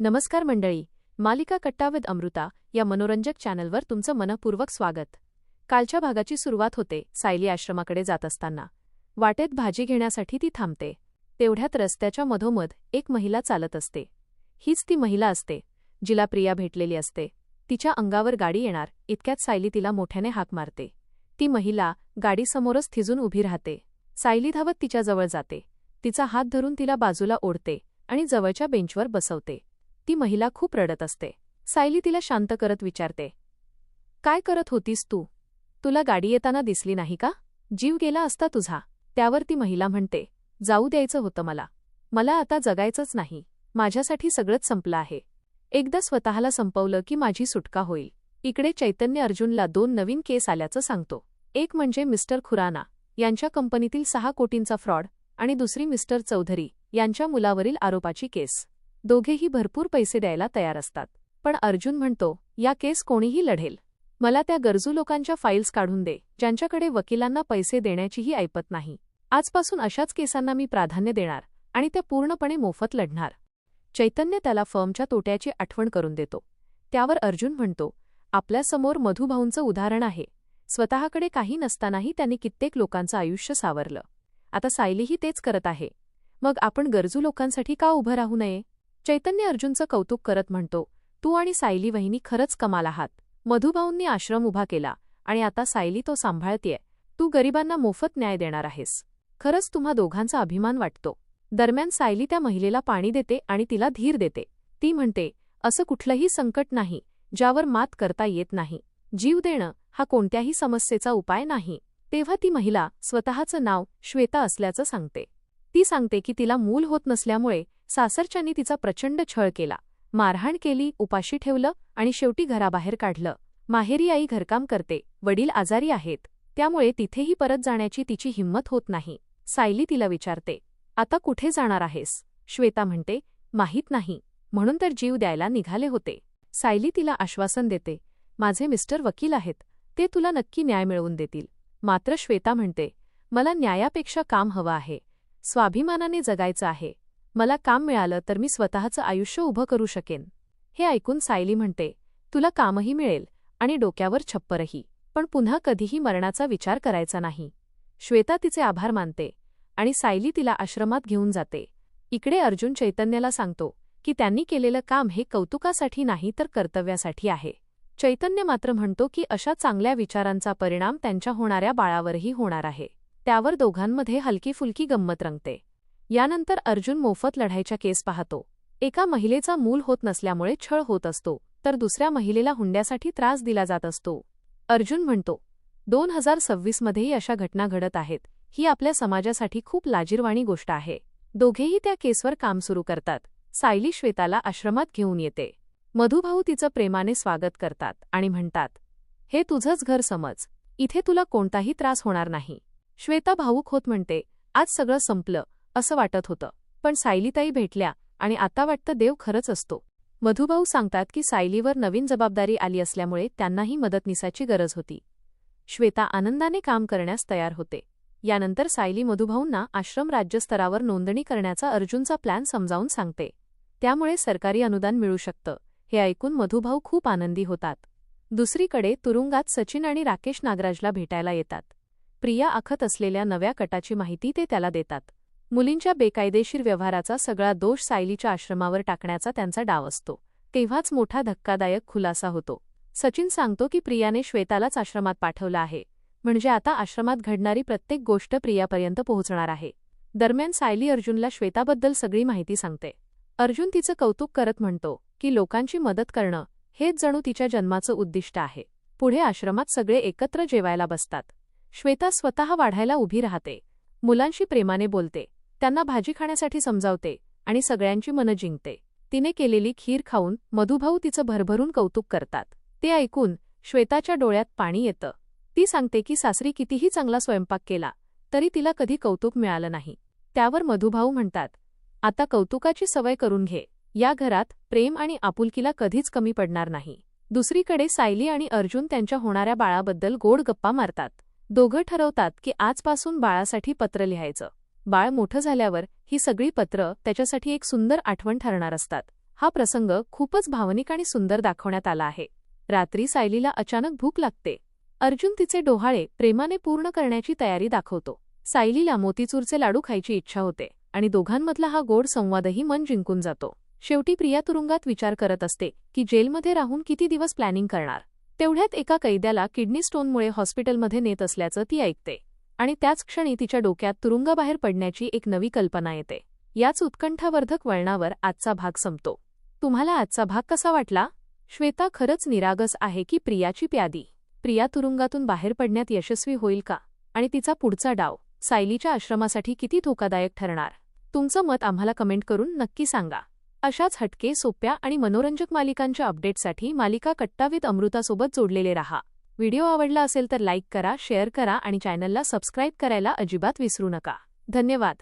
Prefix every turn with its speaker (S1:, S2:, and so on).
S1: नमस्कार मंडळी, मालिका कट्टा विथ अमृता या मनोरंजक चॅनलवर तुमचं मनपूर्वक स्वागत. कालच्या भागाची सुरुवात होते सायली आश्रमाकडे जात असताना. वाटेत भाजी घेण्यासाठी ती थांबते. तेवढ्यात रस्त्याच्या मधोमध एक महिला चालत असते. हीच ती महिला असते जिला प्रिया भेटलेली असते. तिच्या अंगावर गाडी येणार इतक्यात सायली तिला मोठ्याने हाक मारते. ती महिला गाडीसमोरच थिजून उभी राहते. सायली धावत तिच्याजवळ जाते. तिचा हात धरून तिला बाजूला ओढते आणि जवळच्या बेंचवर बसवते. ती महिला खूप रडत असते. सायली तिला शांत करत विचारते, काय करत होतीस तू? तुला गाडी येताना दिसली नाही का? जीव गेला असता तुझा. त्यावर ती महिला म्हणते, जाऊ द्यायचं होतं मला आता जगायचंच नाही. माझ्यासाठी सगळंच संपलं आहे. एकदा स्वतःला संपवलं की माझी सुटका होईल. इकडे चैतन्य अर्जुनला 2 नवीन केस आल्याचं सांगतो. एक म्हणजे मिस्टर खुराना यांच्या कंपनीतील 6 कोटींचा फ्रॉड आणि दुसरी मिस्टर चौधरी यांच्या मुलावरील आरोपाची केस. दोघेही भरपूर पैसे द्यायला तयार असतात. पण अर्जुन म्हणतो, या केस कोणीही लढेल. मला त्या गरजू लोकांच्या फाईल्स काढून दे ज्यांच्याकडे वकिलांना पैसे देण्याचीही ऐपत नाही. आजपासून अशाच केसांना मी प्राधान्य देणार आणि त्या पूर्णपणे मोफत लढणार. चैतन्य त्याला फर्मच्या तोट्याची आठवण करून देतो. त्यावर अर्जुन म्हणतो, आपल्यासमोर मधुभाऊंचं उदाहरण आहे. स्वतःकडे काही नसतानाही त्यांनी कित्येक लोकांचं आयुष्य सावरलं. आता सायलीही तेच करत आहे. मग आपण गरजू लोकांसाठी का उभं राहू नये? चैतन्य अर्जुनचं कौतुक करत म्हणतो, तू आणि सायली वहिनी खरंच कमाल आहात. मधुभाऊंनी आश्रम उभा केला आणि आता सायली तो सांभाळतेय. तू गरिबांना मोफत न्याय देणार आहेस. खरंच तुम्हा दोघांचा अभिमान वाटतो. दरम्यान सायली त्या महिलेला पाणी देते आणि तिला धीर देते. ती म्हणते, असं कुठलंही संकट नाही ज्यावर मात करता येत नाही. जीव देणं हा कोणत्याही समस्येचा उपाय नाही. तेव्हा ती महिला स्वतःचं नाव श्वेता असल्याचं सांगते. ती सांगते की तिला मूल होत नसल्यामुळे सासरच्यांनी तिचा प्रचंड छळ केला, मारहाण केली, उपाशी ठेवलं आणि शेवटी घराबाहेर काढलं. माहेरी आई घरकाम करते, वडील आजारी आहेत, त्यामुळे तिथेही परत जाण्याची तिची हिंमत होत नाही. सायली तिला विचारते, आता कुठे जाणार आहेस? श्वेता म्हणते, माहीत नाही, म्हणून तर जीव द्यायला निघाले होते. सायली तिला आश्वासन देते, माझे मिस्टर वकील आहेत, ते तुला नक्की न्याय मिळवून देतील. मात्र श्वेता म्हणते, मला न्यायापेक्षा काम हवं आहे. स्वाभिमानाने जगायचं आहे. मला काम मिळालं तर मी स्वतःचं आयुष्य उभं करू शकेन. हे ऐकून सायली म्हणते, तुला कामही मिळेल आणि डोक्यावर छप्परही, पण पुन्हा कधीही मरणाचा विचार करायचा नाही. श्वेता तिचे आभार मानते आणि सायली तिला आश्रमात घेऊन जाते. इकडे अर्जुन चैतन्याला सांगतो की त्यांनी केलेलं काम हे कौतुकासाठी नाही तर कर्तव्यासाठी आहे. चैतन्य मात्र म्हणतो की अशा चांगल्या विचारांचा परिणाम त्यांच्या होणाऱ्या बाळावरही होणार आहे. त्यावर दोघांमध्ये हलकी-फुलकी गंमत रंगते. यानंतर अर्जुन मोफत लढाईच्या केस पाहतो. एका महिलेचा मूल होत नसल्यामुळे छळ होत असतो, तर दुसऱ्या महिलेला हुंड्यासाठी त्रास दिला जात असतो. अर्जुन म्हणतो, 2026 मध्येही अशा घटना घडत आहेत. ही आपल्या समाजासाठी खूप लाजिरवाणी गोष्ट आहे. दोघेही त्या केसवर काम सुरू करतात. सायली श्वेताला आश्रमात घेऊन येते. मधुभाऊ तिचं प्रेमाने स्वागत करतात आणि म्हणतात, हे तुझंच घर समज, इथे तुला कोणताही त्रास होणार नाही. श्वेता भावूक होत म्हणते, आज सगळं संपलं असं वाटत होतं, पण सायलीताई भेटल्या आणि आता वाटतं देव खरंच असतो. मधुभाऊ सांगतात की सायलीवर नवीन जबाबदारी आली असल्यामुळे त्यांनाही मदतनीसाची गरज होती. श्वेता आनंदाने काम करण्यास तयार होते. यानंतर सायली मधुभाऊंना आश्रम राज्यस्तरावर नोंदणी करण्याचा अर्जुनचा प्लॅन समजावून सांगते. त्यामुळे सरकारी अनुदान मिळू शकतं. हे ऐकून मधुभाऊ खूप आनंदी होतात. दुसरीकडे तुरुंगात सचिन आणि राकेश नागराजला भेटायला येतात. प्रिया आखत असलेल्या नव्या कटाची माहिती ते त्याला देतात. मुलींच्या बेकायदेशीर व्यवहाराचा सगळा दोष सायलीच्या आश्रमावर टाकण्याचा त्यांचा डाव असतो. तेव्हाच मोठा धक्कादायक खुलासा होतो. सचिन सांगतो की प्रियाने श्वेतालाच आश्रमात पाठवलं आहे, म्हणजे आता आश्रमात घडणारी प्रत्येक गोष्ट प्रियापर्यंत पोहोचणार आहे. दरम्यान सायली अर्जुनला श्वेताबद्दल सगळी माहिती सांगते. अर्जुन तिचं कौतुक करत म्हणतो की लोकांची मदत करणं हेच जणू तिच्या जन्माचं उद्दिष्ट आहे. पुढे आश्रमात सगळे एकत्र जेवायला बसतात. श्वेता स्वतः वाढायला उभी राहते, मुलांशी प्रेमाने बोलते, त्यांना भाजी खाण्यासाठी समजावते आणि सगळ्यांची मनं जिंकते. तिने केलेली खीर खाऊन मधुभाऊ तिचं भरभरून कौतुक करतात. ते ऐकून श्वेताच्या डोळ्यात पाणी येतं. ती सांगते की सासरी कितीही चांगला स्वयंपाक केला तरी तिला कधी कौतुक मिळालं नाही. त्यावर मधुभाऊ म्हणतात, आता कौतुकाची सवय करून घे. या घरात प्रेम आणि आपुलकीला कधीच कमी पडणार नाही. दुसरीकडे सायली आणि अर्जुन त्यांच्या होणाऱ्या बाळाबद्दल गोड गप्पा मारतात. दोघं ठरवतात की आजपासून बाळासाठी पत्र लिहायचं. बाळ मोठं झाल्यावर ही सगळी पत्र त्याच्यासाठी एक सुंदर आठवण ठरणार असतात. हा प्रसंग खूपच भावनिक आणि सुंदर दाखवण्यात आला आहे. रात्री सायलीला अचानक भूक लागते. अर्जुन तिचे डोहाळे प्रेमाने पूर्ण करण्याची तयारी दाखवतो. सायलीला मोतीचूरचे लाडू खायची इच्छा होते आणि दोघांमधला हा गोड संवादही मन जिंकून जातो. शेवटी प्रिया तुरुंगात विचार करत असते की जेलमध्ये राहून किती दिवस प्लॅनिंग करणार. तेवढ्यात एका कैद्याला किडनी स्टोनमुळे हॉस्पिटलमध्ये नेत असल्याचं ती ऐकते आणि त्याच क्षणी तिच्या डोक्यात तुरुंगाबाहेर पडण्याची एक नवी कल्पना येते. याच उत्कंठावर्धक वळणावर आजचा भाग संपतो. तुम्हाला आजचा भाग कसा वाटला? श्वेता खरंच निरागस आहे की प्रियाची प्यादी? प्रिया तुरुंगातून बाहेर पडण्यात यशस्वी होईल का? आणि तिचा पुढचा डाव सायलीच्या आश्रमासाठी किती धोकादायक ठरणार? तुमचं मत आम्हाला कमेंट करून नक्की सांगा. अशाच हटके, सोप्या आणि मनोरंजक मालिकांच्या अपडेटसाठी मालिका कट्टा विथ अमृतासोबत जोडलेले रहा. व्हिडिओ आवडला असेल तर लाईक करा, शेअर करा आणि चॅनलला सबस्क्राईब करायला अजिबात विसरू नका. धन्यवाद.